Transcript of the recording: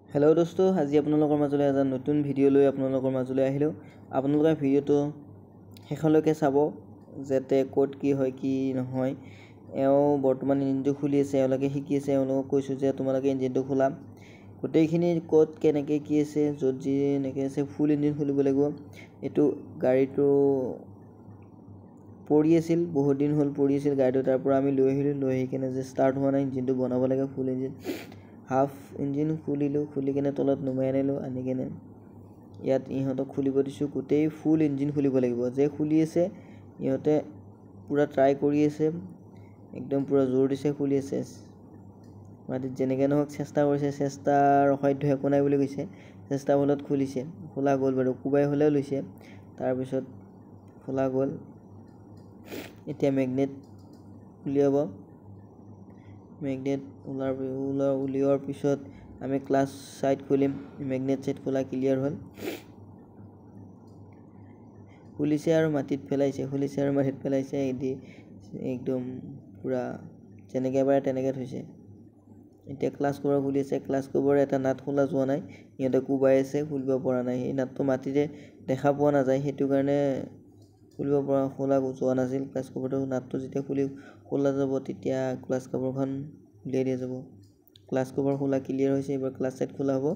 Hello' দোস্তো, আজি আপোনালোকৰ মাজলৈ এটা নতুন ভিডিঅ' লৈ আপোনালোকৰ মাজলৈ আহিলোঁ। আপোনালোকে ভিডিঅ'টো শেষলৈকে চাব যাতে ক'ত কি হয় কি নহয়। এওঁ বৰ্তমান ইঞ্জিনটো খুলি আছে, এওঁলোকে শিকি আছে। এওঁলোকক কৈছোঁ যে তোমালোকে ইঞ্জিনটো খোলা, গোটেইখিনি ক'ত কেনেকৈ কি আছে, য'ত যি এনেকৈ আছে ফুল ইঞ্জিন খুলিব লাগিব। এইটো গাড়ীটো পৰি আছিল, বহুত দিন হ'ল পৰি আছিল গাড়ীটো। তাৰ পৰা আমি লৈ আহিলোঁ, লৈ আহি কিনে যে ষ্টাৰ্ট হোৱা নাই, ইঞ্জিনটো বনাব লাগে। ফুল ইঞ্জিন হাফ ইঞ্জিন খুলিলোঁ, খুলি কিনে তলত নমাই আনিলোঁ। আনি কিনে ইয়াত ইহঁতক খুলিব দিছোঁ। গোটেই ফুল ইঞ্জিন খুলিব লাগিব। যে খুলি আছে ইহঁতে পূৰা ট্ৰাই কৰি আছে, একদম পূৰা জোৰ দিছে, খুলি আছে। মাটিত যেনেকৈ নহওক চেষ্টা কৰিছে, চেষ্টাৰ অসাধ্য একো নাই বুলি কৈছে। চেষ্টাৰ ফলত খুলিছে, খোলা গ'ল বাৰু, কোবাই হ'লেও লৈছে। তাৰপিছত খোলা গ'ল। এতিয়া মেগনেট উলিয়াব। মেগনেট উলিওৱাৰ পিছত আমি ক্লাছ ছাইড খুলিম। মেগনেট ছাইড খোলা ক্লিয়াৰ হ'ল। খুলিছে আৰু মাটিত পেলাইছে, খুলিছে আৰু মাটিত পেলাইছে। একদম পূৰা যেনেকৈ পাৰে তেনেকৈ থৈছে। এতিয়া ক্লাছ কভাৰ খুলি আছে। ক্লাছ কভাৰ এটা নাট খোলা যোৱা নাই, সিহঁতে কোবাই আছে, খুলিব পৰা নাই। সেই নাটটো মাটিতে দেখা পোৱা নাযায়, সেইটো কাৰণে খোলা যোৱা নাছিল। ক্লাছ কভাৰটো নাটটো যেতিয়া খোলা যাব তেতিয়া ক্লাছ কভাৰখন উলিয়াই দিয়া যাব। ক্লাছ কভাৰ খোলা ক্লিয়াৰ হৈছে। এইবাৰ ক্লাছ ছাইড খোলা হ'ব।